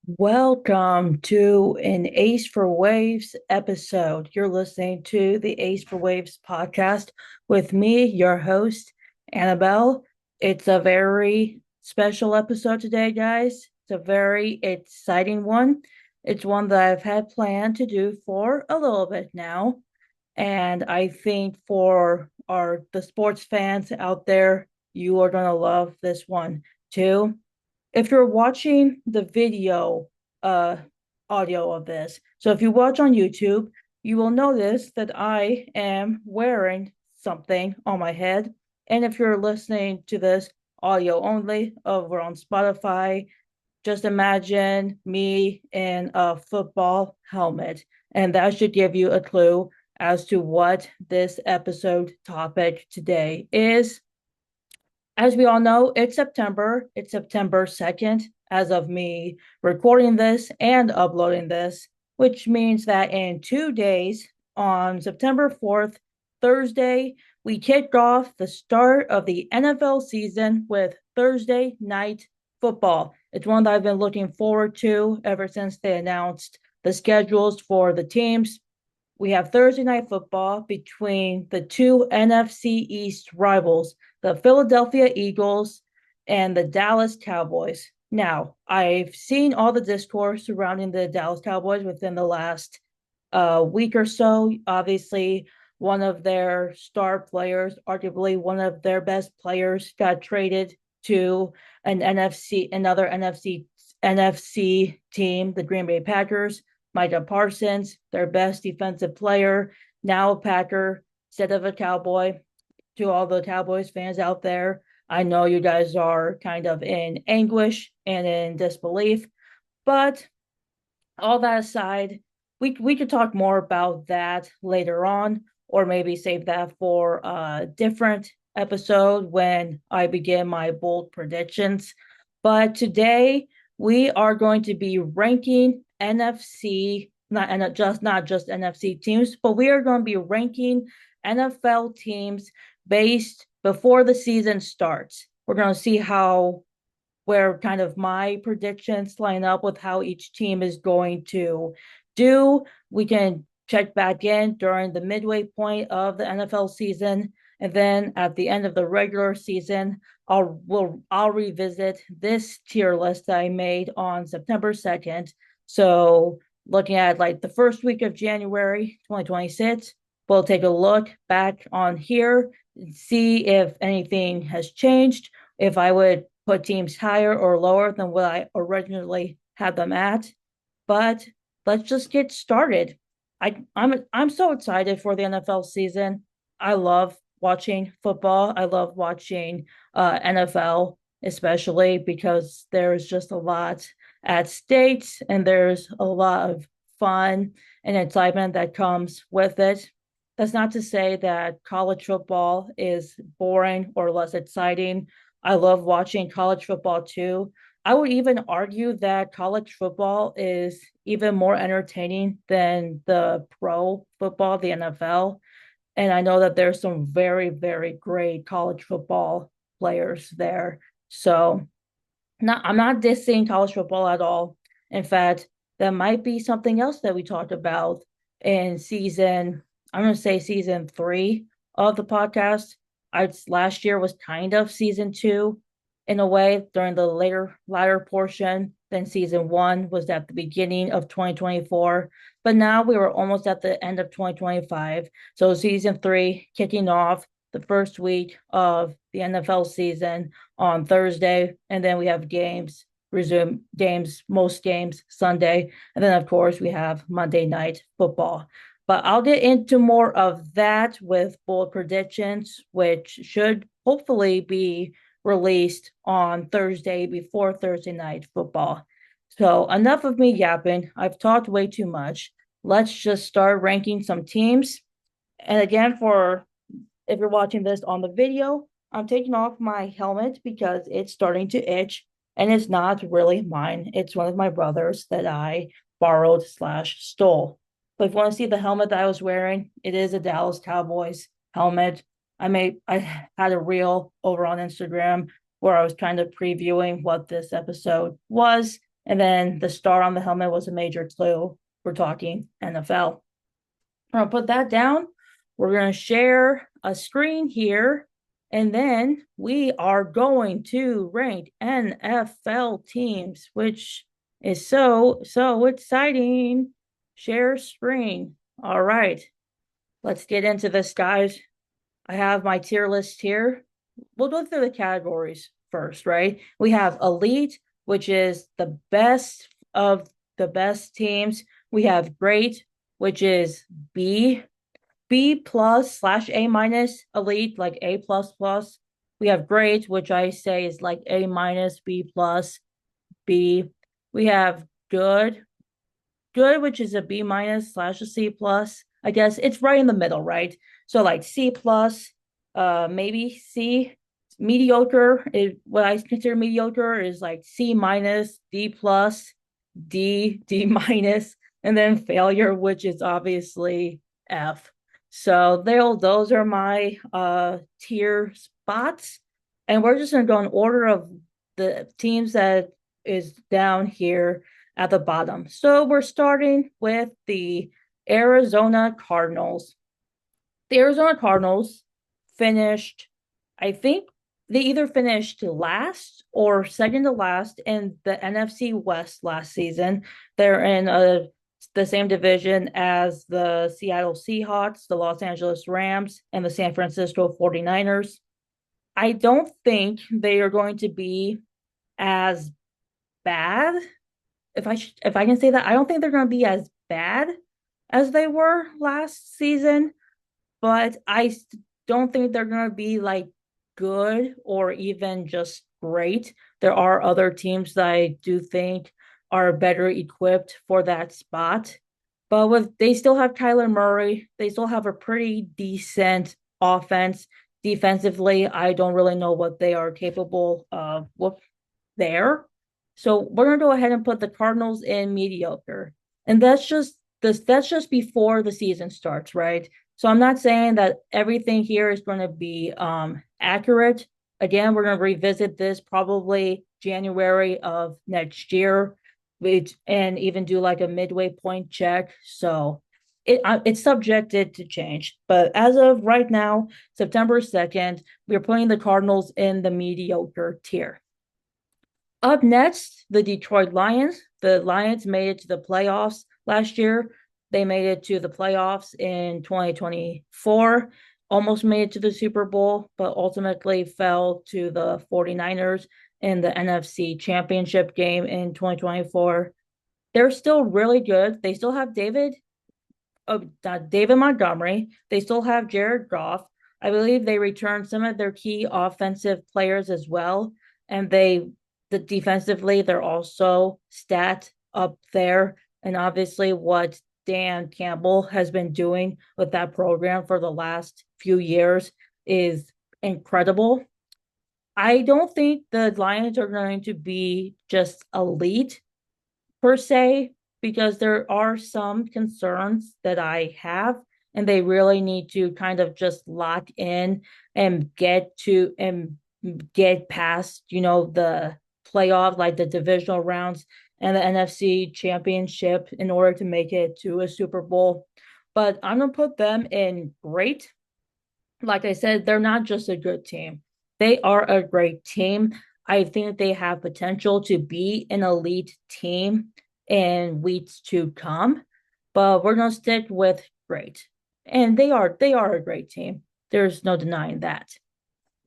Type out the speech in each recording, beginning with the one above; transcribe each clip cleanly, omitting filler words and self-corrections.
Welcome to an Ace for Waves episode. You're listening to the Ace for Waves podcast with me, your host, Annabelle. It's a very special episode today, guys. It's a very exciting one. It's one that I've had planned to do for a little bit now. And I think for the sports fans out there, you are gonna love this one too. If you're watching the video uh audio of this, so if you watch on YouTube, you will notice that I am wearing something on my head. And if you're listening to this audio only over on Spotify, just imagine me in a football helmet. And that should give you a clue as to what this episode topic today is. As we all know, it's September. It's September 2nd as of me recording this and uploading this, which means that in 2 days, on September 4th, Thursday, we kicked off the start of the NFL season with Thursday night football. It's one that I've been looking forward to ever since they announced the schedules for the teams. We have Thursday night football between the two NFC East rivals, the Philadelphia Eagles and the Dallas Cowboys. Now, I've seen all the discourse surrounding the Dallas Cowboys within the last week or so. Obviously, one of their star players, arguably one of their best players, got traded to another NFC team, the Green Bay Packers. Micah Parsons, their best defensive player, now a Packer instead of a Cowboy. To all the Cowboys fans out there, I know you guys are kind of in anguish and in disbelief, but all that aside, we could talk more about that later on, or maybe save that for a different episode when I begin my bold predictions. But today we are going to be ranking NFC, not just NFC teams, but we are going to be ranking NFL teams based before the season starts. We're going to see how where kind of my predictions line up with how each team is going to do. We can check back in during the midway point of the NFL season, and then at the end of the regular season, I'll revisit this tier list that I made on September 2nd. So looking at like the first week of January 2026, we'll take a look back on here and see if anything has changed, if I would put teams higher or lower than what I originally had them at. But let's just get started. I'm so excited for the NFL season. I love watching football. I love watching NFL, especially because there's just a lot at stake and there's a lot of fun and excitement that comes with it. That's not to say that college football is boring or less exciting. I love watching college football too. I would even argue that college football is even more entertaining than the pro football, the NFL. And I know that there's some very, very great college football players there. So I'm not dissing college football at all. In fact, that might be something else that we talked about in I'm going to say season 3 of the podcast. Last year was kind of season 2 in a way during the latter portion. Then season 1 was at the beginning of 2024. But now we were almost at the end of 2025. So season 3 kicking off the first week of the NFL season on Thursday, and then we have most games Sunday, and then of course we have Monday night football. But I'll get into more of that with bold predictions, which should hopefully be released on Thursday before Thursday night football. So enough of me yapping. I've talked way too much. Let's just start ranking some teams. And again, for if you're watching this on the video, I'm taking off my helmet because it's starting to itch and it's not really mine. It's one of my brother's that I borrowed/stole. But if you want to see the helmet that I was wearing, it is a Dallas Cowboys helmet. I had a reel over on Instagram where I was kind of previewing what this episode was. And then the star on the helmet was a major clue. We're talking NFL. I'll put that down. We're going to share a screen here. And then we are going to rank NFL teams, which is so exciting. Share screen. All right. Let's get into this, guys. I have my tier list here. We'll go through the categories first, right? We have elite, which is the best of the best teams. We have great, which is B plus slash A minus, elite, like A plus plus. We have great, which I say is like A minus, B plus, B. We have good, which is a B minus slash a C plus. I guess it's right in the middle, right? So like C plus, maybe C. Mediocre is what I consider mediocre is like C minus, D plus, D minus, and then failure, which is obviously F. So those are my tier spots. And we're just gonna go in order of the teams that is down here at the bottom. So we're starting with the Arizona Cardinals. The Arizona Cardinals finished, I think they either finished last or second to last in the NFC West last season. They're in the same division as the Seattle Seahawks, the Los Angeles Rams, and the San Francisco 49ers. I don't think they are going to be as bad if I can say that. I don't think they're going to be as bad as they were last season, but I don't think they're going to be like good or even just great. There are other teams that I do think are better equipped for that spot. But with they still have Kyler Murray, they still have a pretty decent offense. Defensively, I don't really know what they are capable of there. So we're gonna go ahead and put the Cardinals in mediocre. And that's just before the season starts, right? So I'm not saying that everything here is going to be accurate. Again, we're going to revisit this probably January of next year, and even do like a midway point check. So it's subjected to change. But as of right now, September 2nd, we're putting the Cardinals in the mediocre tier. Up next, the Detroit Lions. The Lions made it to the playoffs last year. They made it to the playoffs in 2024, almost made it to the Super Bowl, but ultimately fell to the 49ers in the NFC Championship game in 2024. They're still really good. They still have David Montgomery. They still have Jared Goff. I believe they returned some of their key offensive players as well, and defensively they're also stat up there. And obviously, what Dan Campbell has been doing with that program for the last few years is incredible. I don't think the Lions are going to be just elite per se, because there are some concerns that I have, and they really need to kind of just lock in and get past, the playoff, like the divisional rounds and the NFC championship in order to make it to a Super Bowl. But I'm going to put them in great. Like I said, they're not just a good team, they are a great team. I think they have potential to be an elite team in weeks to come, but we're going to stick with great. And they are a great team. There's no denying that.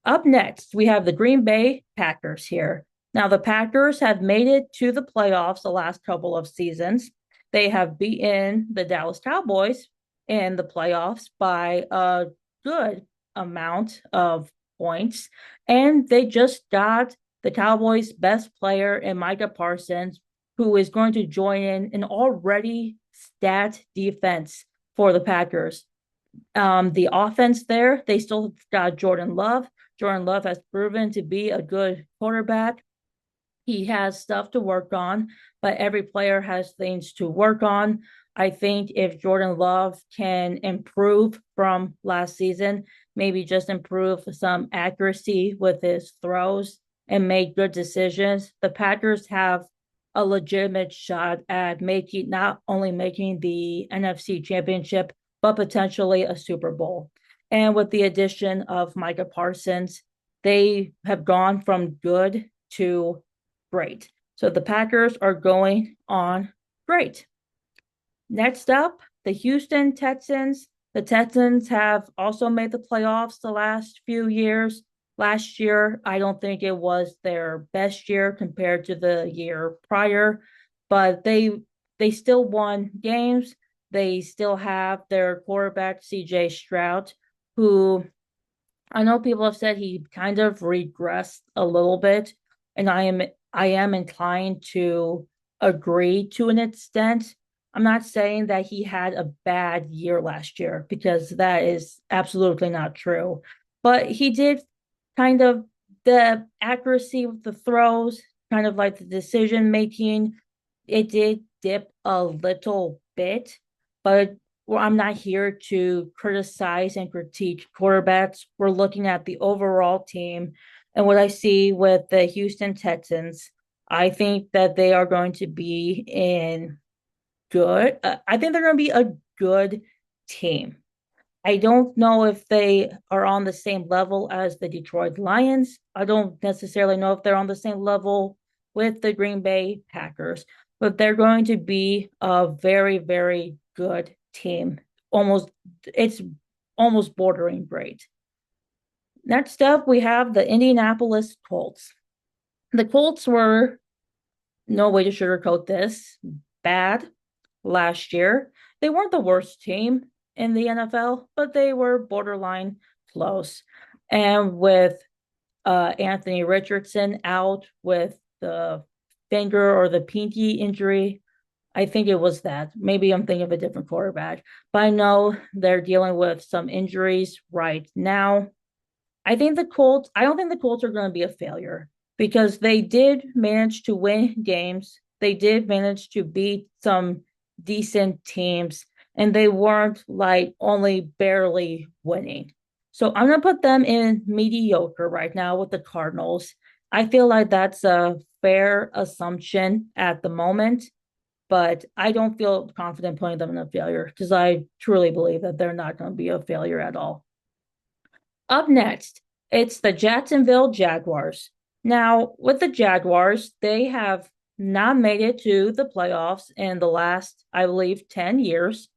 Up next, we have the Green Bay Packers here. Now, the Packers have made it to the playoffs the last couple of seasons. They have beaten the Dallas Cowboys in the playoffs by a good amount of points. And they just got the Cowboys' best player in Micah Parsons, who is going to join in an already stat defense for the Packers. The offense there, they still got Jordan Love. Jordan Love has proven to be a good quarterback. He has stuff to work on, but every player has things to work on. I think if Jordan Love can improve from last season, maybe just improve some accuracy with his throws and make good decisions, the Packers have a legitimate shot at making not only making the NFC Championship, but potentially a Super Bowl. And with the addition of Micah Parsons, they have gone from good to great. So the Packers are going on great. Next up, the Houston Texans. The Texans have also made the playoffs the last few years. Last year, I don't think it was their best year compared to the year prior, but they still won games. They still have their quarterback CJ Stroud, who I know people have said he kind of regressed a little bit, and I am inclined to agree to an extent. I'm not saying that he had a bad year last year because that is absolutely not true. But he did kind of the accuracy with the throws, kind of like the decision making, it did dip a little bit, but well, I'm not here to criticize and critique quarterbacks. We're looking at the overall team. And what I see with the Houston Texans, I think that they are going to be in good. I think they're going to be a good team. I don't know if they are on the same level as the Detroit Lions. I don't necessarily know if they're on the same level with the Green Bay Packers, but they're going to be a very, very good team. It's almost bordering great. Next up, we have the Indianapolis Colts. The Colts were, no way to sugarcoat this, bad last year. They weren't the worst team in the NFL, but they were borderline close. And with Anthony Richardson out with the finger or the pinky injury, I think it was that. Maybe I'm thinking of a different quarterback, but I know they're dealing with some injuries right now. I don't think the Colts are going to be a failure because they did manage to win games. They did manage to beat some decent teams, and they weren't like only barely winning. So I'm going to put them in mediocre right now with the Cardinals. I feel like that's a fair assumption at the moment, but I don't feel confident putting them in a failure because I truly believe that they're not going to be a failure at all. Up next, it's the Jacksonville Jaguars. Now, with the Jaguars, they have not made it to the playoffs in the last, I believe, 10 years.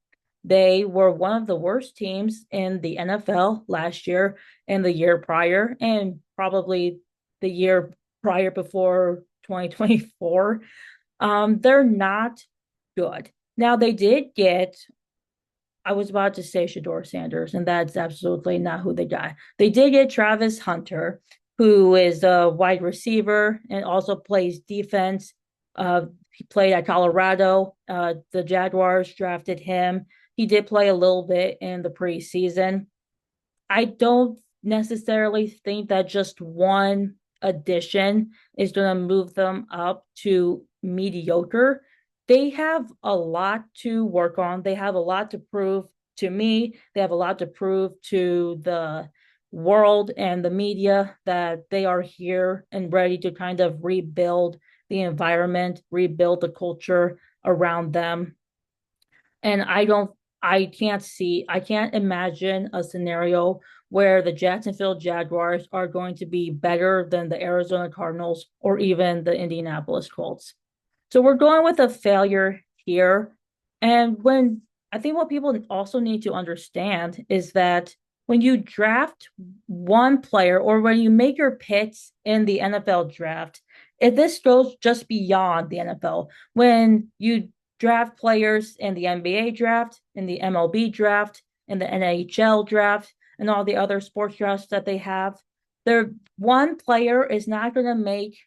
They were one of the worst teams in the NFL last year and the year prior, and probably the year prior before 2024. They're not good. Now, they did get I was about to say Shador Sanders, and that's absolutely not who they got. They did get Travis Hunter, who is a wide receiver and also plays defense. He played at Colorado. The Jaguars drafted him. He did play a little bit in the preseason. I don't necessarily think that just one addition is going to move them up to mediocre. They have a lot to work on. They have a lot to prove to me. They have a lot to prove to the world and the media that they are here and ready to kind of rebuild the environment, rebuild the culture around them. And I can't imagine a scenario where the Jacksonville Jaguars are going to be better than the Arizona Cardinals or even the Indianapolis Colts. So we're going with a failure here. And when I think what people also need to understand is that when you draft one player or when you make your picks in the NFL draft, if this goes just beyond the NFL, when you draft players in the NBA draft, in the MLB draft, in the NHL draft, and all the other sports drafts that they have, their one player is not going to make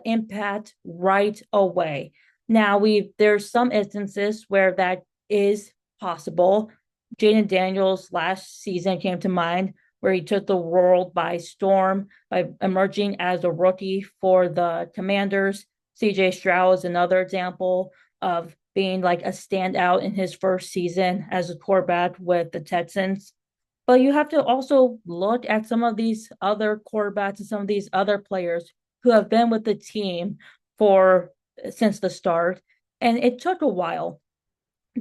impact right away. Now there's some instances where that is possible. Jaden Daniels last season came to mind where he took the world by storm by emerging as a rookie for the Commanders. CJ Stroud is another example of being like a standout in his first season as a quarterback with the Texans. But you have to also look at some of these other quarterbacks and some of these other players who have been with the team for since the start, and it took a while,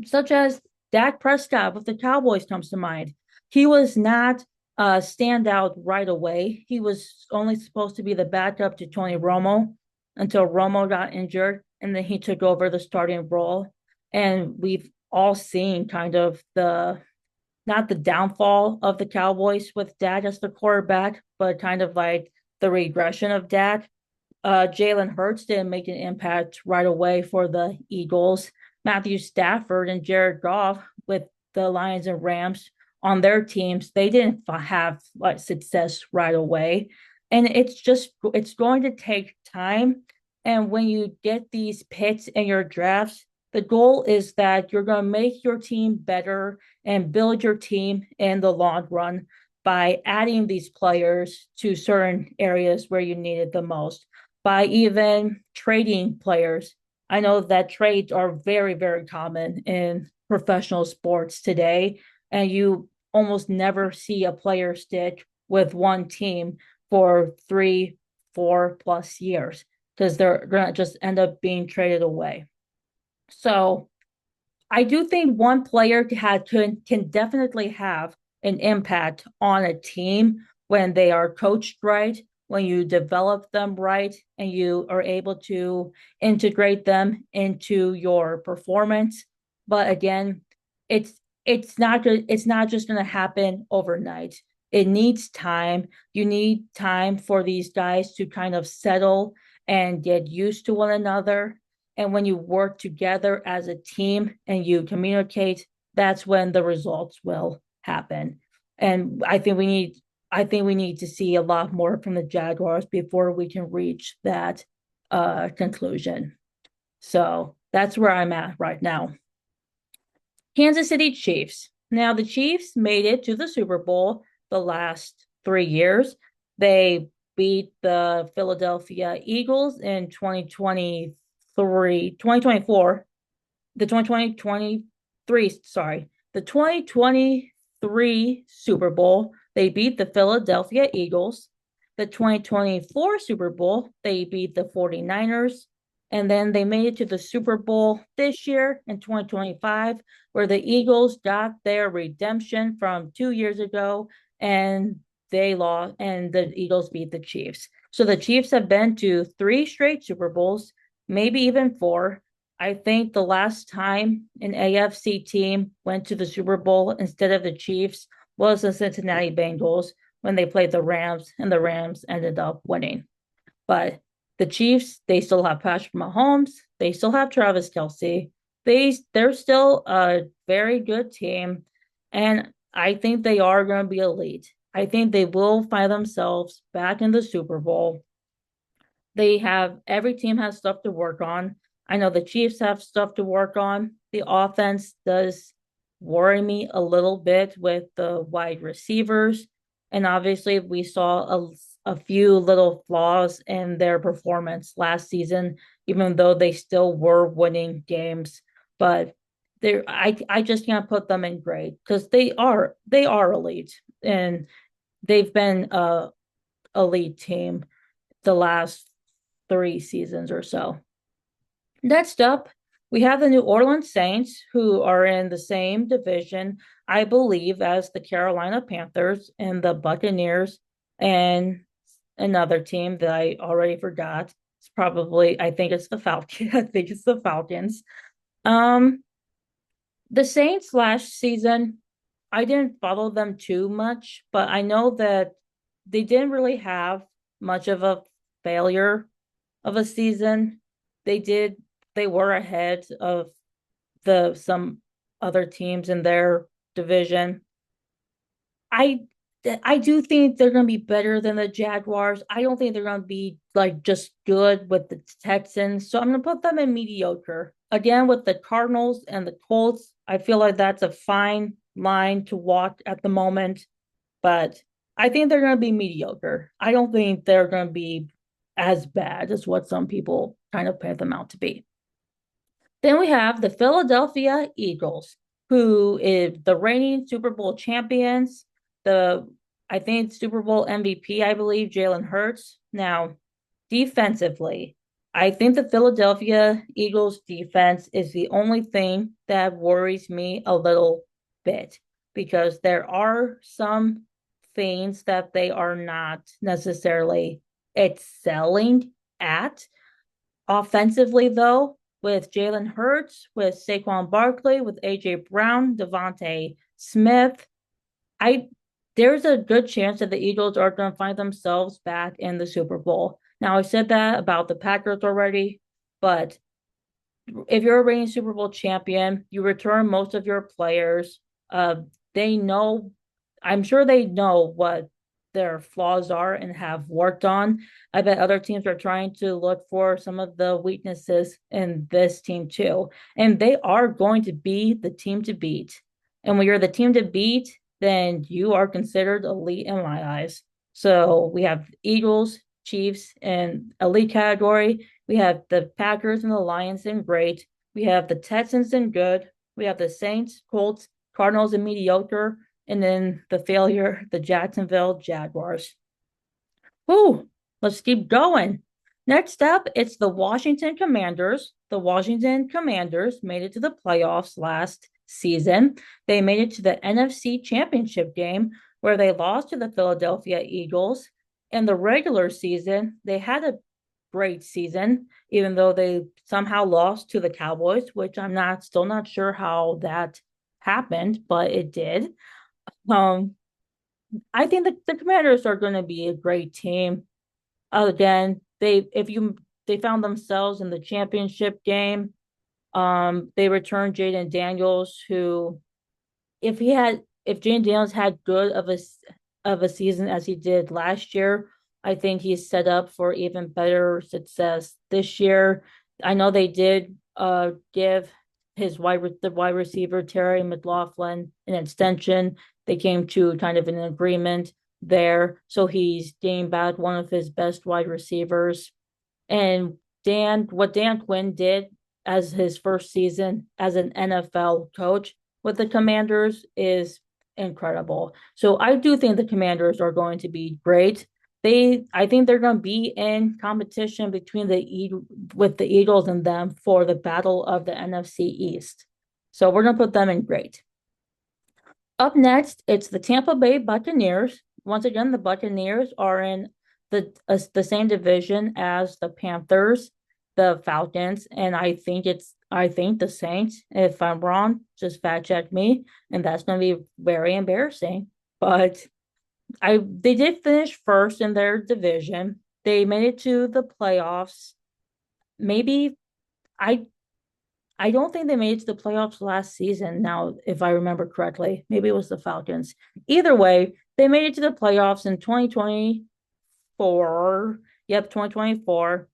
such as Dak Prescott with the Cowboys comes to mind. He was not a standout right away. He was only supposed to be the backup to Tony Romo until Romo got injured, and then he took over the starting role. And we've all seen kind of the not the downfall of the Cowboys with Dak as the quarterback, but kind of like the regression of Dak. Jalen Hurts didn't make an impact right away for the Eagles. Matthew Stafford and Jared Goff with the Lions and Rams on their teams, they didn't have like success right away. And it's going to take time. And when you get these picks in your drafts, the goal is that you're going to make your team better and build your team in the long run by adding these players to certain areas where you need it the most, by even trading players. I know that trades are very, very common in professional sports today, and you almost never see a player stick with one team for 3, 4+ years because they're going to just end up being traded away. So I do think one player can definitely have an impact on a team when they are coached right, when you develop them right, and you are able to integrate them into your performance. But again, it's it's not just going to happen overnight. It needs time. You need time for these guys to kind of settle and get used to one another, and when you work together as a team and you communicate, that's when the results will happen. And I think we need to see a lot more from the Jaguars before we can reach that conclusion. So that's where I'm at right now. Kansas City Chiefs. Now the Chiefs made it to the Super Bowl the last 3 years. They beat the Philadelphia Eagles in 2024, the 2023, sorry, the 2023 Super Bowl, they beat the Philadelphia Eagles. The 2024 Super Bowl, they beat the 49ers. And then they made it to the Super Bowl this year in 2025, where the Eagles got their redemption from 2 years ago, and they lost, and the Eagles beat the Chiefs. So the Chiefs have been to 3 straight Super Bowls, maybe even 4. I think the last time an AFC team went to the Super Bowl instead of the Chiefs was the Cincinnati Bengals when they played the Rams, and the Rams ended up winning. But the Chiefs, they still have Patrick Mahomes, they still have Travis Kelce. They're still a very good team, and I think they are going to be elite. I think they will find themselves back in the Super Bowl. They have every team has stuff to work on. I know the Chiefs have stuff to work on. The offense does worry me a little bit with the wide receivers. And obviously, we saw a few little flaws in their performance last season, even though they still were winning games. But I just can't put them in grade because they are elite, and they've been a elite team the last 3 seasons or so. Next up, we have the New Orleans Saints, who are in the same division, I believe, as the Carolina Panthers and the Buccaneers, and another team that I already forgot. It's probably, I think it's the Falcons. I think it's the Falcons. Um, the Saints last season, I didn't follow them too much, but I know that they didn't really have much of a failure of a season. They did they were ahead of the some other teams in their division. I I do think they're going to be better than the Jaguars. I don't think they're going to be like just good with the Texans. So I'm going to put them in mediocre. Again, with the Cardinals and the Colts, I feel like that's a fine line to walk at the moment, but I think they're going to be mediocre. I don't think they're going to be as bad as what some people kind of paint them out to be. Then we have the Philadelphia Eagles, who is the reigning Super Bowl champions. The I think Super Bowl MVP, I believe, Jalen Hurts. Now, defensively, I think the Philadelphia Eagles defense is the only thing that worries me a little bit because there are some things that they are not necessarily excelling at. Offensively, though, with Jalen Hurts, with Saquon Barkley, with AJ Brown, Devontae Smith, I there's a good chance that the Eagles are going to find themselves back in the Super Bowl. Now, I said that about the Packers already, but if you're a reigning Super Bowl champion, you return most of your players. They know, I'm sure they know what their flaws are and have worked on. I bet other teams are trying to look for some of the weaknesses in this team too. And they are going to be the team to beat. And when you're the team to beat, then you are considered elite in my eyes. So we have Eagles, Chiefs, and elite category. We have the Packers and the Lions in great. We have the Texans in good. We have the Saints, Colts, Cardinals in mediocre, and then the failure, the Jacksonville Jaguars. Whew, let's keep going. Next up, it's the Washington Commanders. The Washington Commanders made it to the playoffs last season. They made it to the NFC Championship game where they lost to the Philadelphia Eagles. In the regular season, they had a great season, even though they somehow lost to the Cowboys, which still not sure how that happened, but it did. Um, I think the Commanders are going to be a great team. Again, they found themselves in the championship game. They returned Jaden Daniels, who if Jaden Daniels had good of a season as he did last year, I think he's set up for even better success this year. I know they did give the wide receiver Terry McLaughlin an extension. They came to kind of an agreement there, so he's gained back one of his best wide receivers. And what Dan Quinn did as his first season as an NFL coach with the Commanders is incredible. So I do think the Commanders are going to be great. I think they're going to be in competition between with the Eagles and them for the battle of the NFC East. So we're going to put them in great. Up next, it's the Tampa Bay Buccaneers. Once again, the Buccaneers are in the same division as the Panthers, the Falcons, and I think the Saints. If I'm wrong, just fact check me, and that's going to be very embarrassing. But they did finish first in their division. They made it to the playoffs. Maybe I I don't think they made it to the playoffs last season. Now, if I remember correctly, maybe it was the Falcons. Either way, they made it to the playoffs in 2024. Yep, 2024.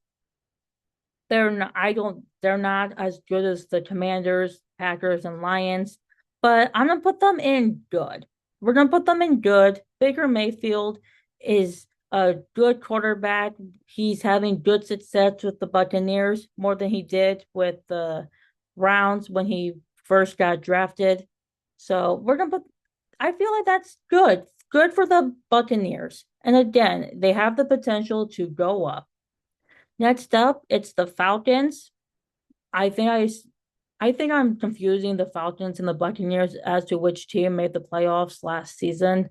They're not as good as the Commanders, Packers, and Lions, but I'm gonna put them in good. We're gonna put them in good. Baker Mayfield is a good quarterback. He's having good success with the Buccaneers more than he did with the Browns when he first got drafted. So I feel like that's good. Good for the Buccaneers. And again, they have the potential to go up. Next up, it's the Falcons. I think I think I'm confusing the Falcons and the Buccaneers as to which team made the playoffs last season,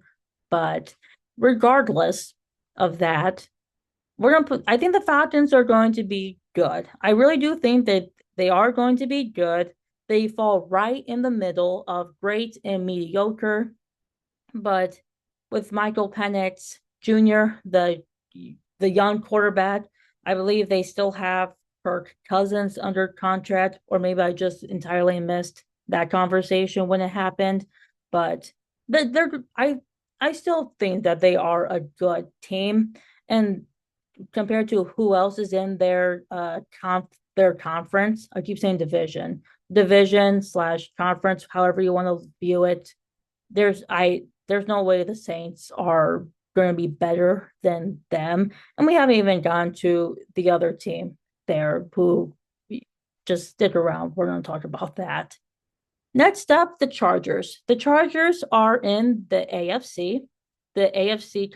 but regardless of that, I think the Falcons are going to be good. I really do think that they are going to be good. They fall right in the middle of great and mediocre, but with Michael Penix Jr., the young quarterback, I believe they still have Kirk Cousins under contract, or maybe I just entirely missed that conversation when it happened. But they're I still think that they are a good team, and compared to who else is in their conference, I keep saying division slash conference, however you want to view it. There's no way the Saints are going to be better than them. And we haven't even gone to the other team there who just stick around. We're going to talk about that. Next up, the Chargers. The Chargers are in the AFC. The AFC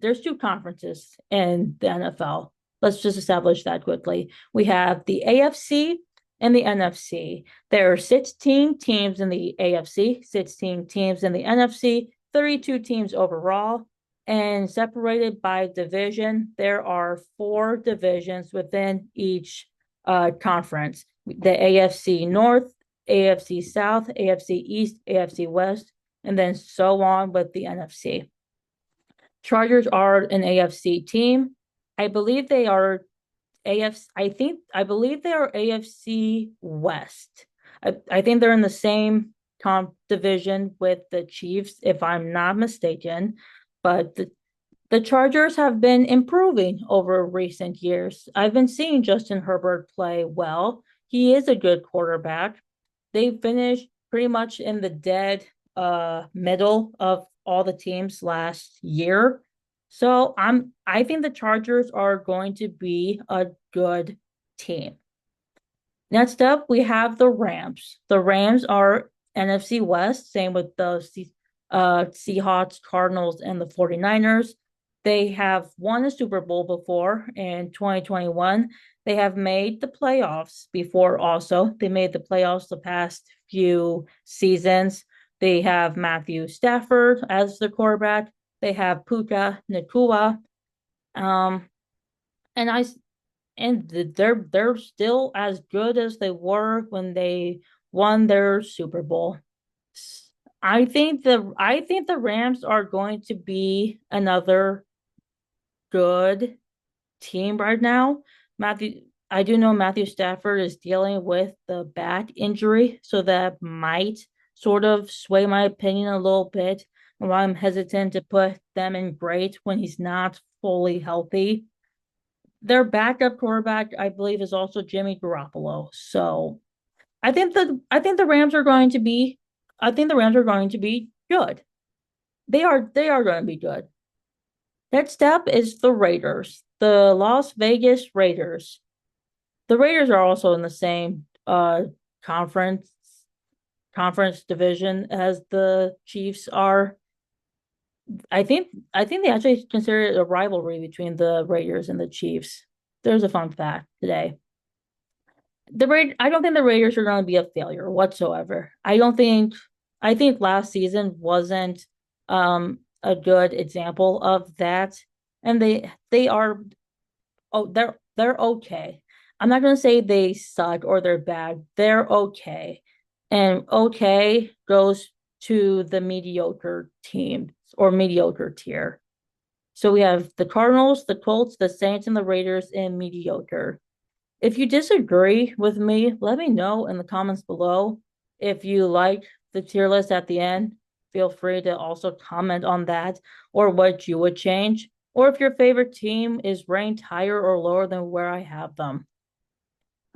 there's two conferences in the NFL. Let's just establish that quickly. We have the AFC and the NFC. There are 16 teams in the AFC, 16 teams in the NFC, 32 teams overall, and separated by division, there are 4 divisions within each conference. The AFC North, AFC South, AFC East, AFC West, and then so on with the NFC. Chargers are an AFC team. I believe they are AFC. I believe they are AFC West. I think they're in the same comp division with the Chiefs, if I'm not mistaken. But the Chargers have been improving over recent years. I've been seeing Justin Herbert play well. He is a good quarterback. They finished pretty much in the dead middle of all the teams last year. So I think the Chargers are going to be a good team. Next up, we have the Rams. The Rams are NFC West, same with the Seahawks, Cardinals, and the 49ers. They have won a Super Bowl before in 2021. They have made the playoffs before also. They made the playoffs the past few seasons. They have Matthew Stafford as the quarterback. They have Puka Nacua. Um, and I and they're still as good as they were when they won their Super Bowl. I think the Rams are going to be another good team right now. I do know Matthew Stafford is dealing with the back injury, so that might sort of sway my opinion a little bit. And why I'm hesitant to put them in great when he's not fully healthy. Their backup quarterback, I believe, is also Jimmy Garoppolo. So I think the Rams are going to be I think the Rams are going to be good. They are going to be good. Next up is the Raiders, the Las Vegas Raiders. The Raiders are also in the same conference conference division as the Chiefs are. I think they actually consider it a rivalry between the Raiders and the Chiefs. There's a fun fact today. I don't think the Raiders are going to be a failure whatsoever. I think last season wasn't a good example of that. And they are they're okay. I'm not going to say they suck or they're bad. They're okay. And okay goes to the mediocre team or mediocre tier. So we have the Cardinals, the Colts, the Saints, and the Raiders in mediocre. If you disagree with me, let me know in the comments below. If you like the tier list at the end, feel free to also comment on that or what you would change, or if your favorite team is ranked higher or lower than where I have them.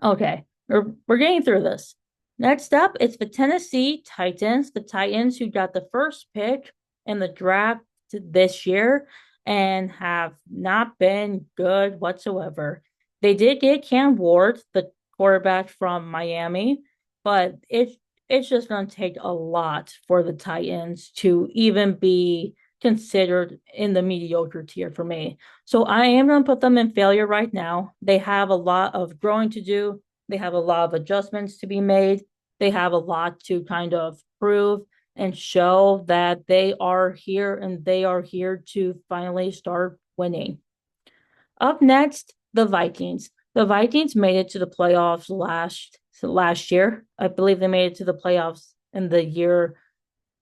Okay, we're getting through this. Next up, it's the Tennessee Titans, the Titans who got the first pick in the draft this year and have not been good whatsoever. They did get Cam Ward, the quarterback from Miami, but it's just going to take a lot for the Titans to even be considered in the mediocre tier for me. So I am going to put them in failure right now. They have a lot of growing to do. They have a lot of adjustments to be made. They have a lot to kind of prove and show that they are here and they are here to finally start winning. Up next, the Vikings. The Vikings made it to the playoffs last year. I believe they made it to the playoffs in the year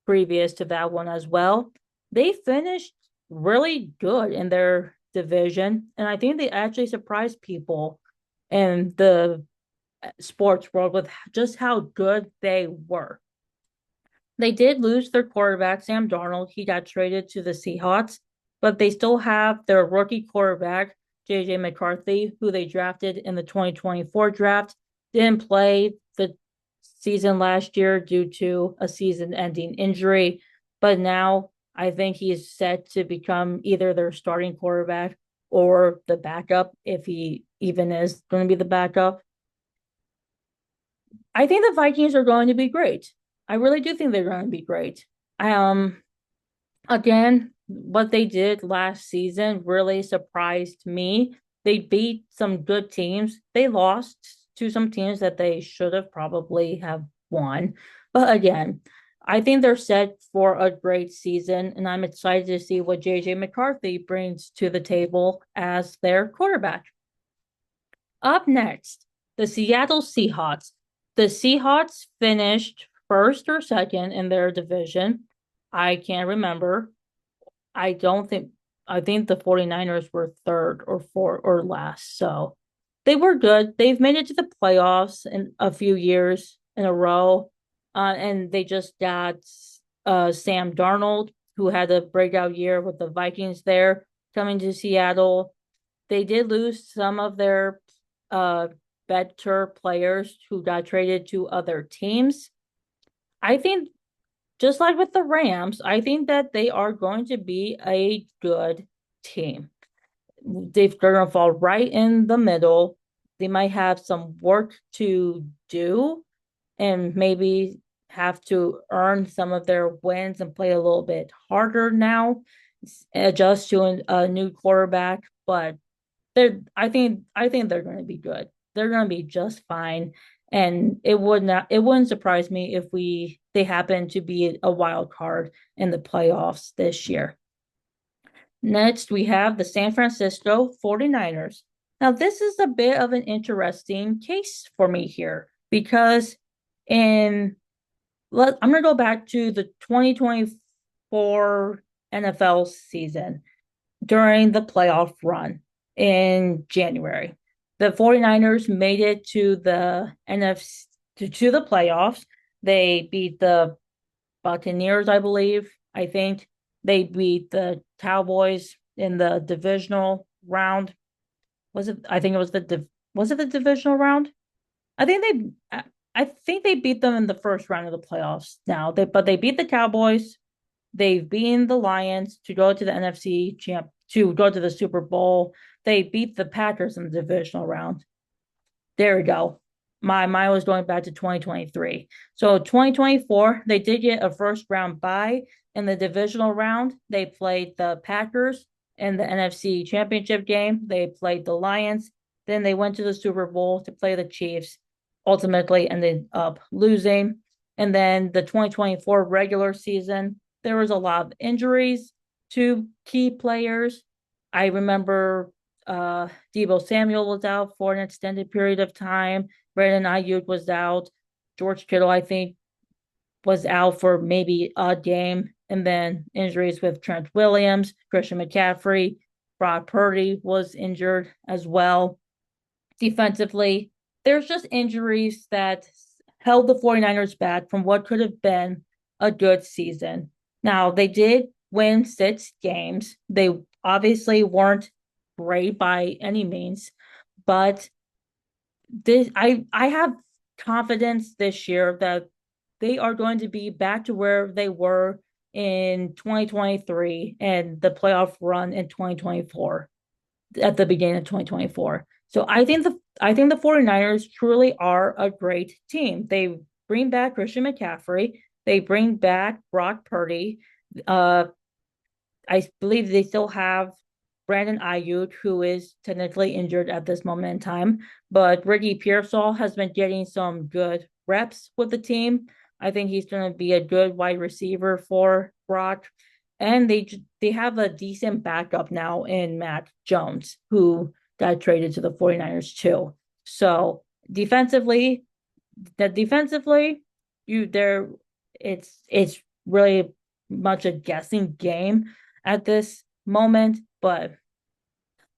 previous to that one as well. They finished really good in their division, and I think they actually surprised people in the sports world with just how good they were. They did lose their quarterback, Sam Darnold. He got traded to the Seahawks, but they still have their rookie quarterback, JJ McCarthy, who they drafted in the 2024 draft. Didn't play the season last year due to a season ending injury, but now I think he's set to become either their starting quarterback or the backup, if he even is going to be the backup. I think the Vikings are going to be great. I really do think they're going to be great. Again, what they did last season really surprised me. They beat some good teams. They lost to some teams that they should have probably have won. But again, I think they're set for a great season, and I'm excited to see what JJ McCarthy brings to the table as their quarterback. Up next, the Seattle Seahawks. The Seahawks finished first or second in their division. I can't remember. I don't think I think the 49ers were third or fourth or last. So they were good. They've made it to the playoffs in a few years in a row. And they just got Sam Darnold, who had a breakout year with the Vikings there, coming to Seattle. They did lose some of their uh, better players who got traded to other teams. I think just like with the Rams, I think that they are going to be a good team. They're going to fall right in the middle. They might have some work to do and maybe have to earn some of their wins and play a little bit harder now, adjust to a new quarterback. But I think they're going to be good. They're going to be just fine, and it wouldn't surprise me if they happen to be a wild card in the playoffs this year. Next, we have the San Francisco 49ers. Now, this is a bit of an interesting case for me here because in I'm going to go back to the 2024 NFL season during the playoff run in January. The 49ers made it to the NFC to the playoffs. They beat the Buccaneers, I believe. I think they beat the Cowboys in the divisional round. Was it? I think it was was it the divisional round? I think I think they beat them in the first round of the playoffs. But they beat the Cowboys. They've beaten the Lions to go to the NFC champ to go to the Super Bowl. They beat the Packers in the divisional round. There we go. My mind was going back to 2023. So 2024, they did get a first round bye in the divisional round. They played the Packers in the NFC Championship game. They played the Lions. Then they went to the Super Bowl to play the Chiefs. Ultimately ended up losing. And then the 2024 regular season, there was a lot of injuries to key players. I remember Deebo Samuel was out for an extended period of time. Brandon Ayuk was out. George Kittle, I think, was out for maybe a game. And then injuries with Trent Williams, Christian McCaffrey, Brock Purdy was injured as well. Defensively, there's just injuries that held the 49ers back from what could have been a good season. Now, they did win 6 games. They obviously weren't great by any means, but I have confidence this year that they are going to be back to where they were in 2023 and the playoff run in 2024 at the beginning of 2024. So I think the 49ers truly are a great team. They bring back Christian McCaffrey, they bring back Brock Purdy. Uh I believe they still have Brandon Ayuk, who is technically injured at this moment in time, but Ricky Pearsall has been getting some good reps with the team. I think he's going to be a good wide receiver for Brock, and they have a decent backup now in Matt Jones, who got traded to the 49ers too. So defensively, you there, it's really much a guessing game at this moment, but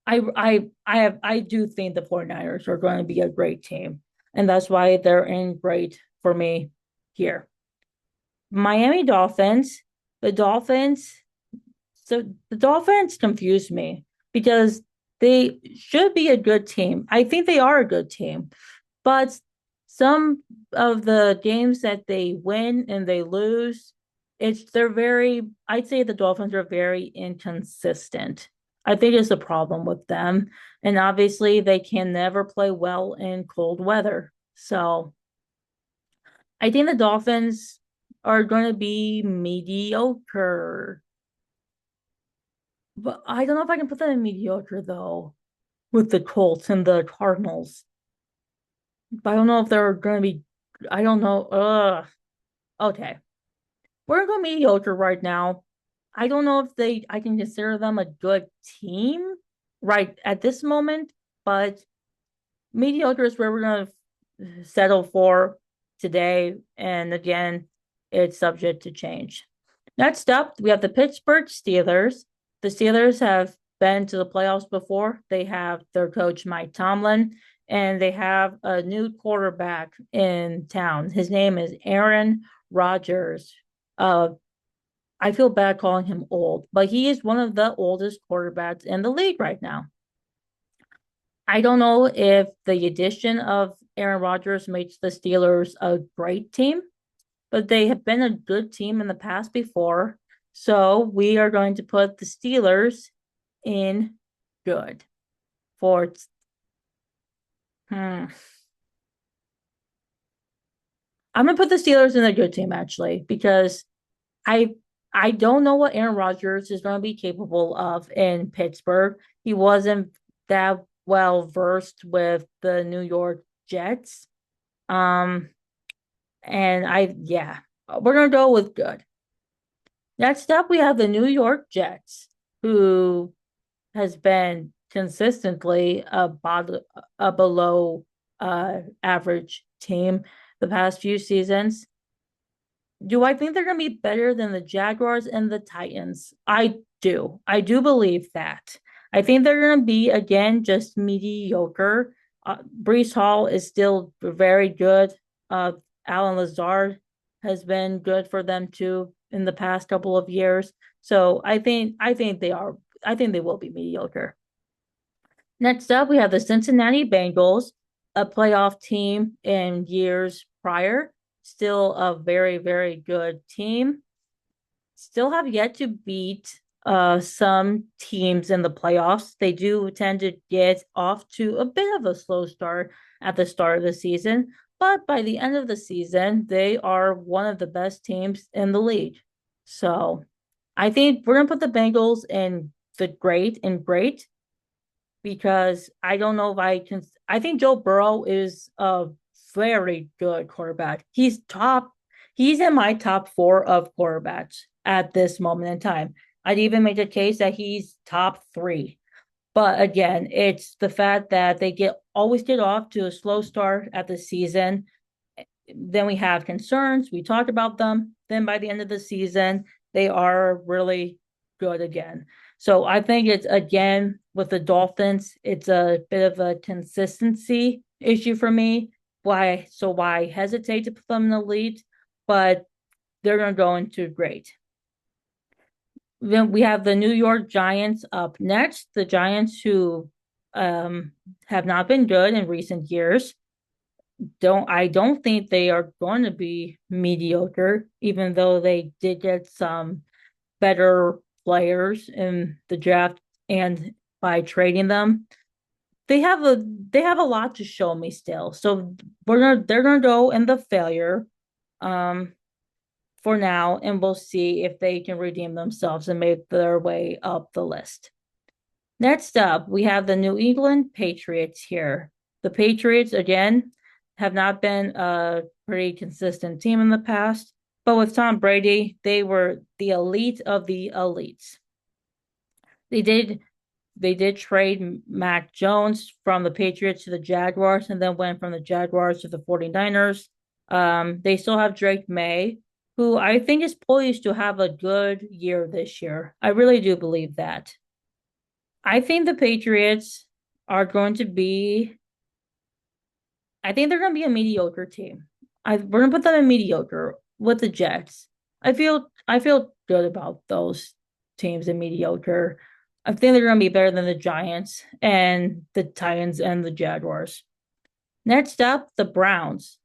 I do think the 49ers are going to be a great team, and that's why they're in great for me here. Miami Dolphins, the Dolphins, so the Dolphins confuse me because they should be a good team. I think they are a good team, but some of the games that they win and they lose, they're very, I'd say the Dolphins are very inconsistent. I think it's a problem with them. And obviously they can never play well in cold weather. So I think the Dolphins are going to be mediocre. But I don't know if I can put them in mediocre though. with the Colts and the Cardinals. But I don't know if they're going to be. I don't know. Okay. We're going mediocre right now. I don't know if I can consider them a good team right at this moment, but mediocre is where we're going to settle for today. And again, it's subject to change. Next up, we have the Pittsburgh Steelers. The Steelers have been to the playoffs before. They have their coach, Mike Tomlin, and they have a new quarterback in town. His name is Aaron Rodgers. I feel bad calling him old, but he is one of the oldest quarterbacks in the league right now. I don't know if the addition of Aaron Rodgers makes the Steelers a great team, but they have been a good team in the past before. So we are going to put the Steelers in good for I'm gonna put the Steelers in a good team actually because I I don't know what Aaron Rodgers is going to be capable of in Pittsburgh. He wasn't that well versed with the New York Jets. Um, and yeah, we're gonna go with good. Next up, we have the New York Jets, who has been consistently a below average team the past few seasons. Do I think they're going to be better than the Jaguars and the Titans? I do. I do believe that. I think they're going to be, again, just mediocre. Brees Hall is still very good. Alan Lazard has been good for them too in the past couple of years. So I think they will be mediocre. Next up, we have the Cincinnati Bengals, a playoff team in years prior. Still a very, very good team. Still have yet to beat some teams in the playoffs. They do tend to get off to a bit of a slow start at the start of the season, but by the end of the season, they are one of the best teams in the league. So I think we're going to put the Bengals in the great because I don't know if I can. I think Joe Burrow is a very good quarterback. He's in my top four of quarterbacks at this moment in time. I'd even make a case that he's top three. But again, it's the fact that they always get off to a slow start at the season. Then we have concerns. We talked about them. Then by the end of the season, they are really good again. So I think it's again with the Dolphins, it's a bit of a consistency issue for me. Why hesitate to put them in the lead? But they're going to go into great. Then we have the New York Giants up next. The Giants who have not been good in recent years. I don't think they are going to be mediocre, even though they did get some better players in the draft and by trading them. They have a lot to show me still. So they're gonna go in the failure for now, and we'll see if they can redeem themselves and make their way up the list. Next up, we have the New England Patriots here. The Patriots, again, have not been a pretty consistent team in the past, but with Tom Brady, they were the elite of the elites. They did trade Mac Jones from the Patriots to the Jaguars and then went from the Jaguars to the 49ers. They still have Drake May, who I think is poised to have a good year this year. I really do believe that. I think the Patriots are going to be I think they're going to be a mediocre team. We're going to put them in mediocre with the Jets. I feel good about those teams in mediocre. I think they're going to be better than the Giants and the Titans and the Jaguars. Next up, the Browns.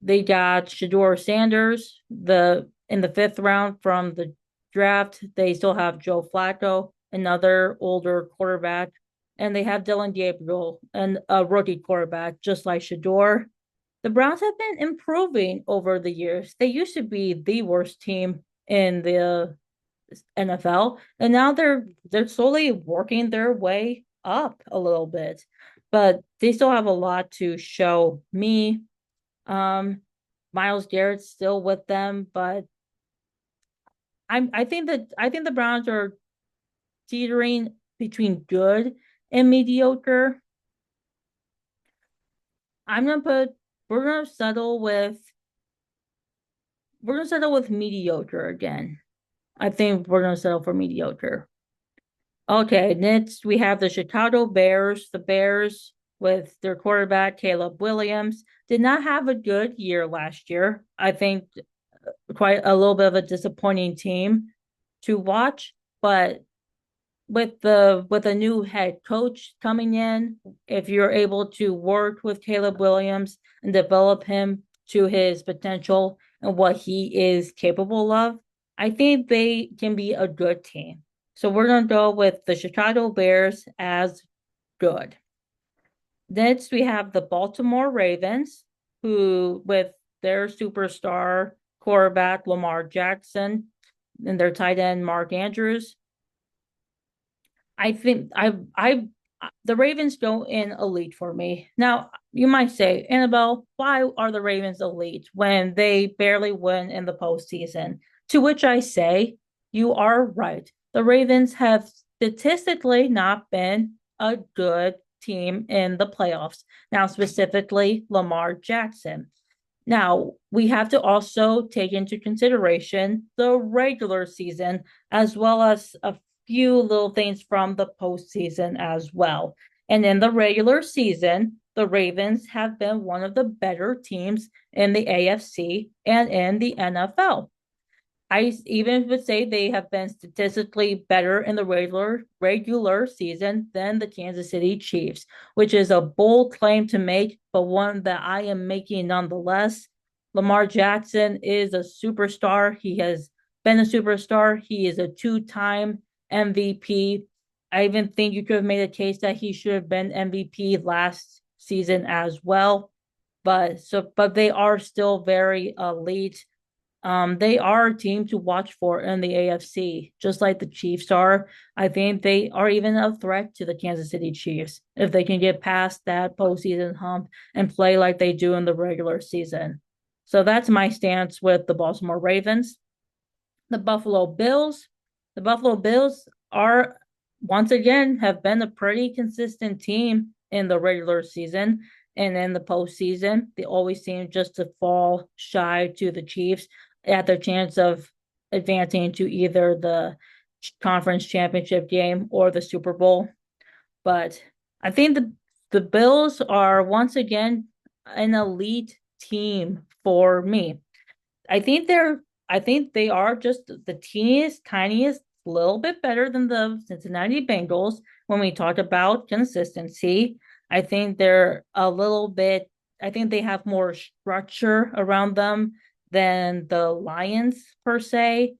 They got Shedeur Sanders in the fifth round from the draft. They still have Joe Flacco, another older quarterback, and they have Dylan Gabriel, a rookie quarterback, just like Shedeur. The Browns have been improving over the years. They used to be the worst team in the NFL, and now they're slowly working their way up a little bit, but they still have a lot to show me. Um, Miles Garrett's still with them, but I think the Browns are teetering between good and mediocre. I'm gonna put we're gonna settle with we're gonna settle with mediocre again. I think we're gonna settle for mediocre. Okay, next we have the Chicago Bears. The Bears, with their quarterback Caleb Williams, did not have a good year last year. I think quite a little bit of a disappointing team to watch, but with a new head coach coming in, if you're able to work with Caleb Williams and develop him to his potential and what he is capable of, I think they can be a good team. So we're going to go with the Chicago Bears as good. Next, we have the Baltimore Ravens, who, with their superstar quarterback Lamar Jackson and their tight end Mark Andrews, I think I the Ravens go in elite for me. Now, you might say, Annabelle, why are the Ravens elite when they barely win in the postseason? To which I say, you are right. The Ravens have statistically not been a good team in the playoffs. Now, specifically, Lamar Jackson. Now, we have to also take into consideration the regular season as well as a few little things from the postseason as well. And in the regular season, the Ravens have been one of the better teams in the AFC and in the NFL. I even would say they have been statistically better in the regular season than the Kansas City Chiefs, which is a bold claim to make, but one that I am making nonetheless. Lamar Jackson is a superstar. He has been a superstar. He is a two-time MVP. I even think you could have made a case that he should have been MVP last season as well. But they are still very elite. They are a team to watch for in the AFC, just like the Chiefs are. I think they are even a threat to the Kansas City Chiefs if they can get past that postseason hump and play like they do in the regular season. So that's my stance with the Baltimore Ravens. The Buffalo Bills. The Buffalo Bills are once again have been a pretty consistent team in the regular season and in the postseason. They always seem just to fall shy to the Chiefs at their chance of advancing to either the conference championship game or the Super Bowl. But I think the Bills are once again an elite team for me. I think they're I think they are just the teeniest, tiniest little bit better than the Cincinnati Bengals when we talk about consistency. I think they're a little bit I think they have more structure around them than the Lions per se.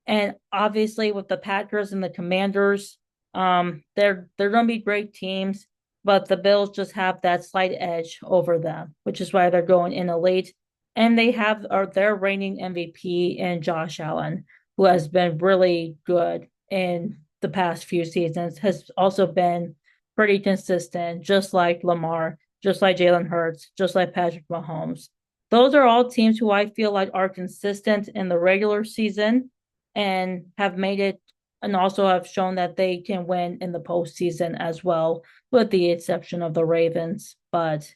And obviously with the Packers and the Commanders, they're gonna be great teams, but the Bills just have that slight edge over them, which is why they're going in elite and they have their reigning MVP in Josh Allen, who has been really good in the past few seasons, has also been pretty consistent, just like Lamar, just like Jalen Hurts, just like Patrick Mahomes. Those are all teams who I feel like are consistent in the regular season and have made it and also have shown that they can win in the postseason as well, with the exception of the Ravens. But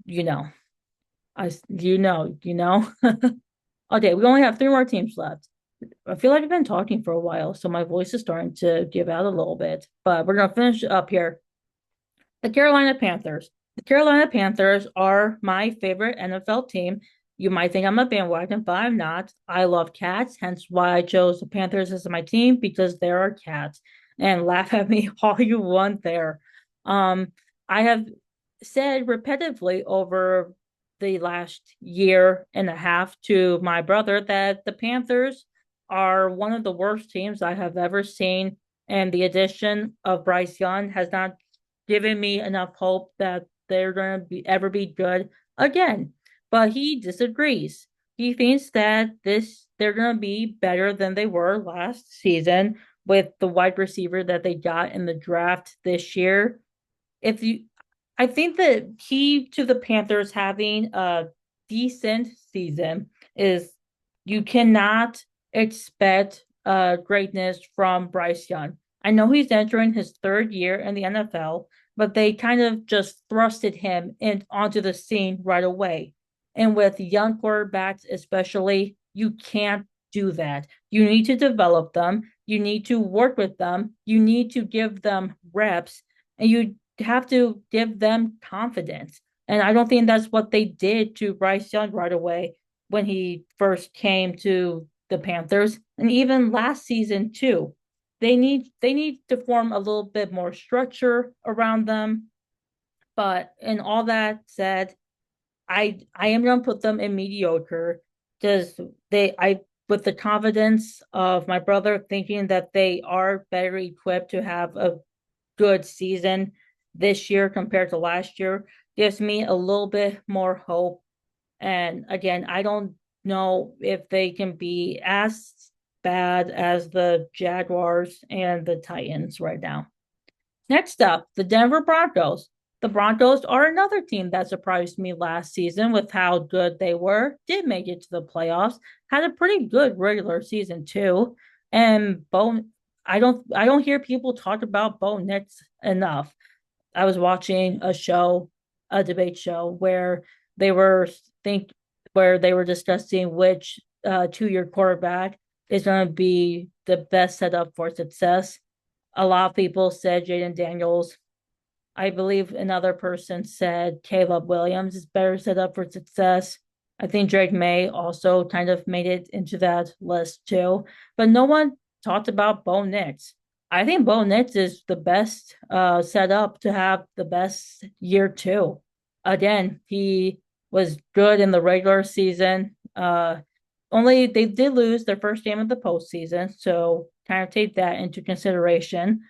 you know, you know. Okay, we only have three more teams left. I feel like I've been talking for a while, so my voice is starting to give out a little bit. But we're gonna finish up here. The Carolina Panthers. The Carolina Panthers are my favorite NFL team. You might think I'm a bandwagon, but I'm not. I love cats, hence why I chose the Panthers as my team because there are cats. And laugh at me all you want there. Um, I have said repetitively over the last year and a half to my brother that the Panthers are one of the worst teams I have ever seen. And the addition of Bryce Young has not given me enough hope that they're going to ever be good again. But he disagrees. He thinks that they're going to be better than they were last season with the wide receiver that they got in the draft this year. If you I think the key to the Panthers having a decent season is you cannot expect greatness from Bryce Young. I know he's entering his third year in the NFL, but they kind of just thrusted him onto the scene right away. And with young quarterbacks, especially, you can't do that. You need to develop them. You need to work with them. You need to give them reps, and you have to give them confidence. And I don't think that's what they did to Bryce Young right away when he first came to the Panthers. And even last season too. They need to form a little bit more structure around them. But in all that said, I am gonna put them in mediocre because they I with the confidence of my brother thinking that they are better equipped to have a good season this year compared to last year gives me a little bit more hope. And again, I don't know if they can be as bad as the Jaguars and the Titans right now. Next up, the Denver Broncos. The Broncos are another team that surprised me last season with how good they were. Did make it to the playoffs. Had a pretty good regular season too. And I don't hear people talk about Bo Nix enough. I was watching a debate show they were think where they were discussing which 2-year quarterback is going to be the best setup for success. A lot of people said Jaden Daniels. I believe another person said Caleb Williams is better set up for success. I think Drake May also kind of made it into that list too, but no one talked about Bo Nix. I think Bo Nix is the best set up to have the best year too. Again, he was good in the regular season. Only they did lose their first game of the postseason, so kind of take that into consideration.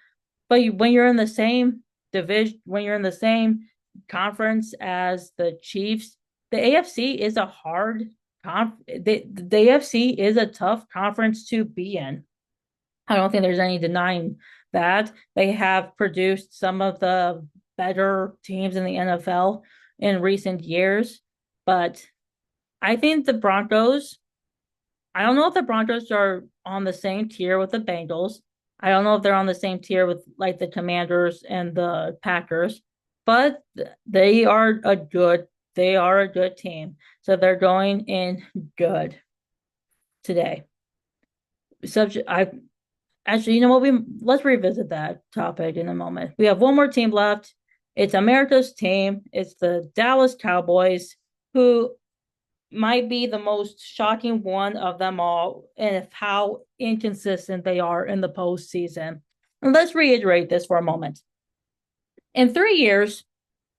But when you're in the same division, when you're in the same conference as the Chiefs, the AFC is a hard the AFC is a tough conference to be in. I don't think there's any denying that. They have produced some of the better teams in the NFL in recent years, but I think the Broncos I don't know if the Broncos are on the same tier with the Bengals. I don't know if they're on the same tier with like the Commanders and the Packers, but they are a good team. So they're going in good today. Subject I Actually, you know what? Let's revisit that topic in a moment. We have one more team left. It's America's team. It's the Dallas Cowboys, who might be the most shocking one of them all, and how inconsistent they are in the postseason. And let's reiterate this for a moment. In 3 years,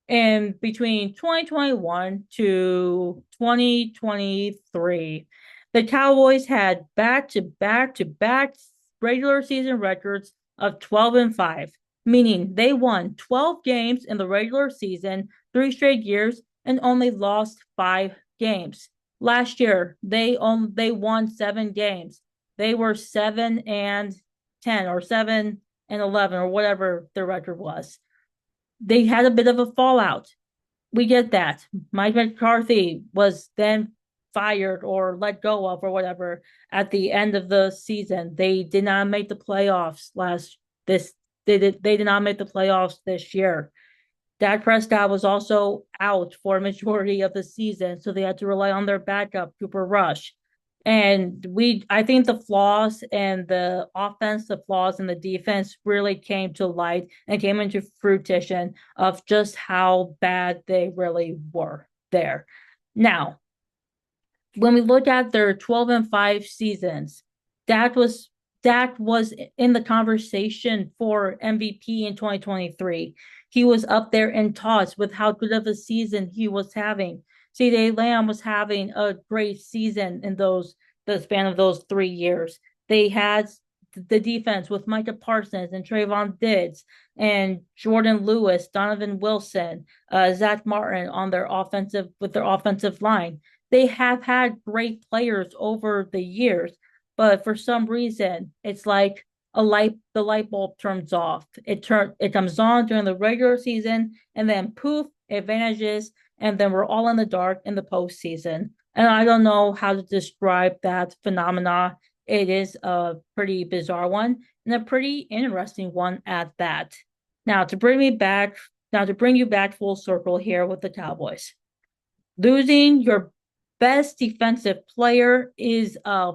in between 2021 to 2023, the Cowboys had back to back to back regular season records of 12-5, meaning they won 12 games in the regular season 3 straight years and only lost 5 games. Last year, they won 7 games. They were 7-10 or 7-11 or whatever their record was. They had a bit of a fallout. We get that. Mike McCarthy was then fired or let go of or whatever at the end of the season. They did not make the playoffs they did not make the playoffs this year. Dak Prescott was also out for a majority of the season, so they had to rely on their backup, Cooper Rush. And I think the flaws and the offense, the flaws in the defense really came to light and came into fruition of just how bad they really were there. Now, when we look at their 12-5 seasons, Dak was in the conversation for MVP in 2023. He was up there in talks with how good of a season he was having. CeeDee Lamb was having a great season in the span of those 3 years. They had the defense with Micah Parsons and Trayvon Diggs and Jordan Lewis, Donovan Wilson, Zach Martin on their offensive line. They have had great players over the years, but for some reason, it's like the light bulb turns off. It comes on during the regular season, and then poof, it vanishes, and then we're all in the dark in the postseason. And I don't know how to describe that phenomena. It is a pretty bizarre one and a pretty interesting one at that. Now to bring you back full circle here with the Cowboys. Losing your best defensive player is a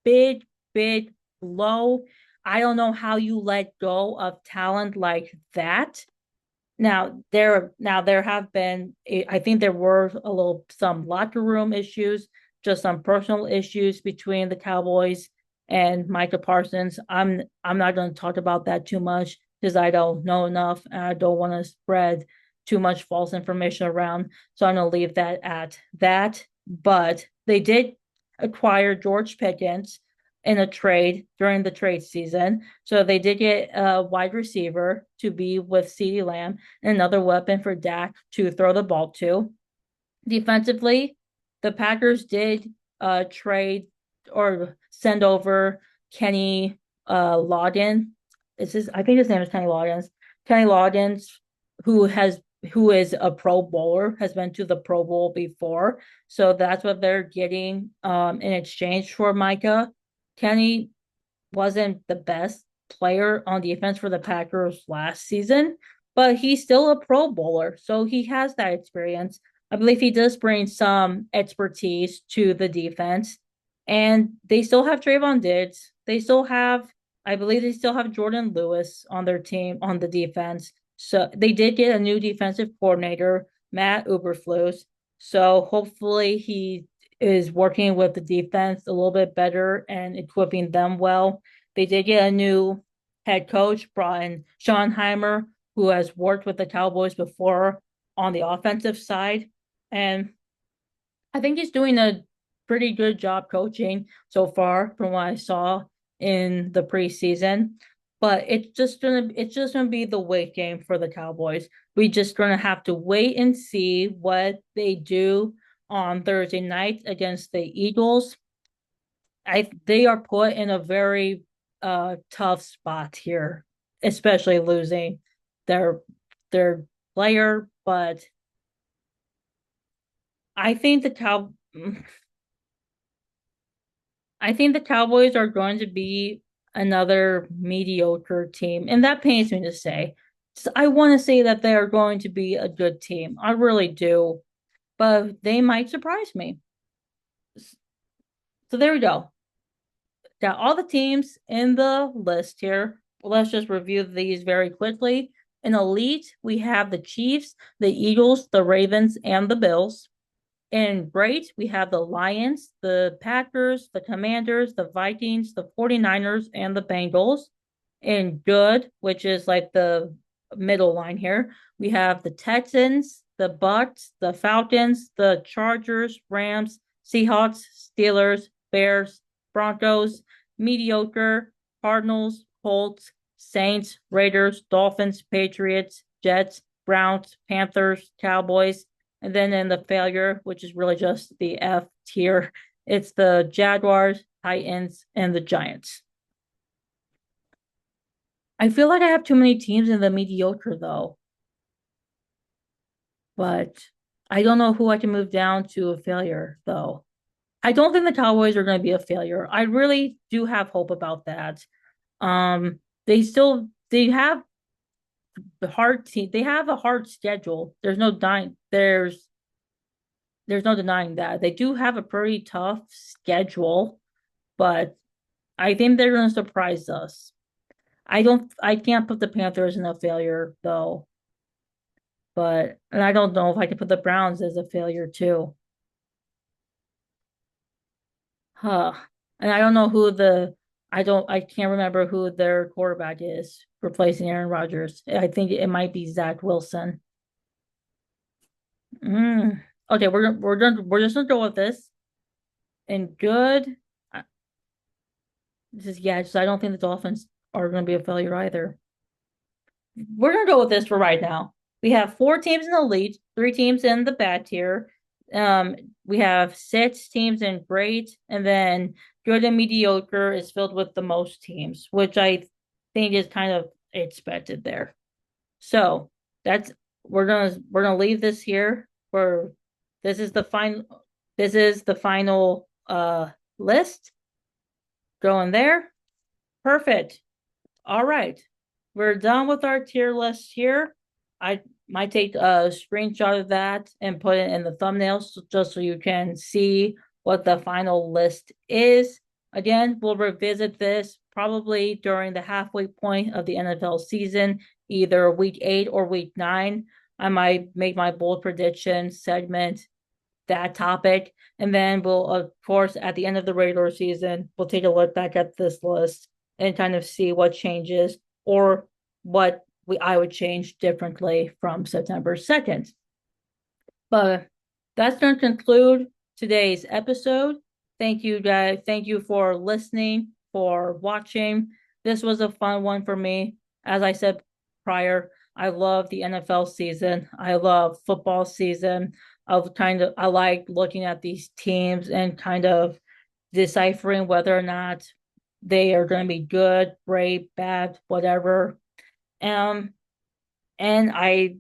big, big blow. I don't know how you let go of talent like that. Now there have been, I think there were some locker room issues, just some personal issues between the Cowboys and Micah Parsons. I'm not going to talk about that too much because I don't know enough and I don't want to spread too much false information around. So I'm going to leave that at that. But they did acquire George Pickens in a trade during the trade season. So they did get a wide receiver to be with CeeDee Lamb and another weapon for Dak to throw the ball to. Defensively, the Packers did trade or send over Kenny Loggins. I think his name is Kenny Loggins. Kenny Loggins, who is a Pro Bowler, has been to the Pro Bowl before. So that's what they're getting in exchange for Micah. Kenny wasn't the best player on defense for the Packers last season, but he's still a Pro Bowler, so he has that experience. I believe he does bring some expertise to the defense, and they still have Trayvon Diggs. I believe they still have Jordan Lewis on their team on the defense. So they did get a new defensive coordinator, Matt Uberflus. So hopefully he is working with the defense a little bit better and equipping them well. They did get a new head coach, brought in Schottenheimer, who has worked with the Cowboys before on the offensive side. And I think he's doing a pretty good job coaching so far from what I saw in the preseason. But it's just gonna be the wait game for the Cowboys. We just gonna have to wait and see what they do on Thursday night against the Eagles. They are put in a very tough spot here, especially losing their their player. But I think the Cow I think the Cowboys are going to be another mediocre team, and that pains me to say. So I want to say that they are going to be a good team. I really do, but they might surprise me. So there we go. Got all the teams in the list here. Let's just review these very quickly. In Elite, we have the Chiefs, the Eagles, the Ravens, and the Bills. In Great, we have the Lions, the Packers, the Commanders, the Vikings, the 49ers, and the Bengals. In Good, which is like the middle line here, we have the Texans, the Bucks, the Falcons, the Chargers, Rams, Seahawks, Steelers, Bears, Broncos, mediocre, Cardinals, Colts, Saints, Raiders, Dolphins, Patriots, Jets, Browns, Panthers, Cowboys, and then in the failure, which is really just the F tier, it's the Jaguars, Titans, and the Giants. I feel like I have too many teams in the mediocre though, but I don't know who I can move down to a failure though. I don't think the Cowboys are going to be a failure. I really do have hope about that. They have the hard team. They have a hard schedule. There's no denying that. They do have a pretty tough schedule, but I think they're going to surprise us. I can't put the Panthers in a failure though, and I don't know if I can put the Browns as a failure too. Huh. And I don't know I can't remember who their quarterback is replacing Aaron Rodgers. I think it might be Zach Wilson. Mm. Okay, we're just gonna go with this. And good. This is yeah, just I don't think the Dolphins are gonna be a failure either. We're gonna go with this for right now. We have 4 teams in the lead, 3 teams in the bad tier. We have 6 teams in great, and then good and mediocre is filled with the most teams, which I think is kind of expected there. So that's we're gonna leave this here for this is the final list going there. Perfect. All right. We're done with our tier list here. I might take a screenshot of that and put it in the thumbnail just so you can see what the final list is. Again, we'll revisit this probably during the halfway point of the NFL season, either week 8 or week 9. I might make my bold prediction segment that topic. And then we'll, of course, at the end of the regular season, we'll take a look back at this list and kind of see what changes or what I would change differently from September 2nd. But that's going to conclude today's episode. Thank you, guys. Thank you for listening, for watching. This was a fun one for me. As I said prior, I love the NFL season. I love football season. I like looking at these teams and kind of deciphering whether or not they are going to be good, great, bad, whatever. Um, and I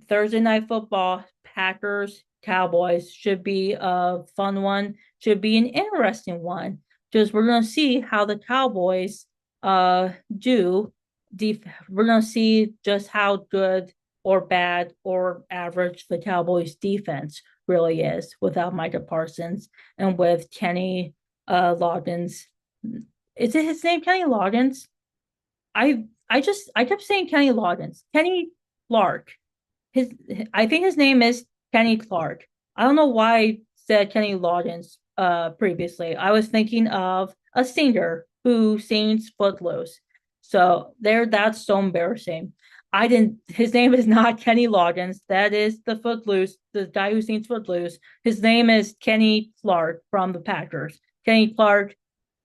Thursday night football, Packers, Cowboys should be a fun one, should be an interesting one. Because we're gonna see how the Cowboys do. We're gonna see just how good or bad or average the Cowboys defense really is without Micah Parsons and with Kenny Loggins. Is it his name, Kenny Loggins? I kept saying Kenny Loggins. Kenny Clark. His I think his name is Kenny Clark. I don't know why I said Kenny Loggins previously. I was thinking of a singer who sings Footloose. So that's so embarrassing. I didn't His name is not Kenny Loggins. That is the guy who sings Footloose. His name is Kenny Clark from the Packers. Kenny Clark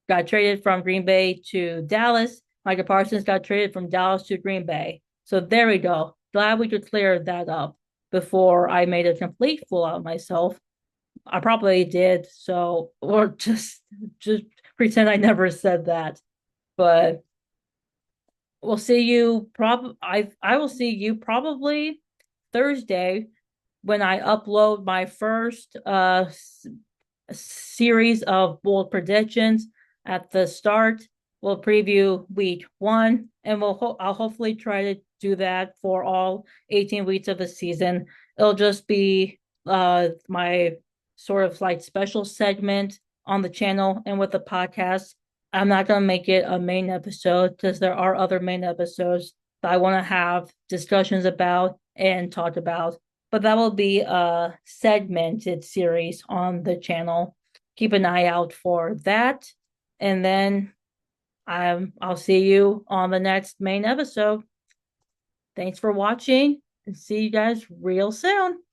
got traded from Green Bay to Dallas. Micah Parsons got traded from Dallas to Green Bay. So there we go. Glad we could clear that up before I made a complete fool out of myself. I probably did, so or just pretend I never said that. But we'll see you I will see you probably Thursday when I upload my first series of bold predictions at the start. We'll preview week 1, and I'll hopefully try to do that for all 18 weeks of the season. It'll just be my sort of like special segment on the channel and with the podcast. I'm not going to make it a main episode because there are other main episodes that I want to have discussions about and talk about. But that will be a segmented series on the channel. Keep an eye out for that. And then I'll see you on the next main episode. Thanks for watching and see you guys real soon.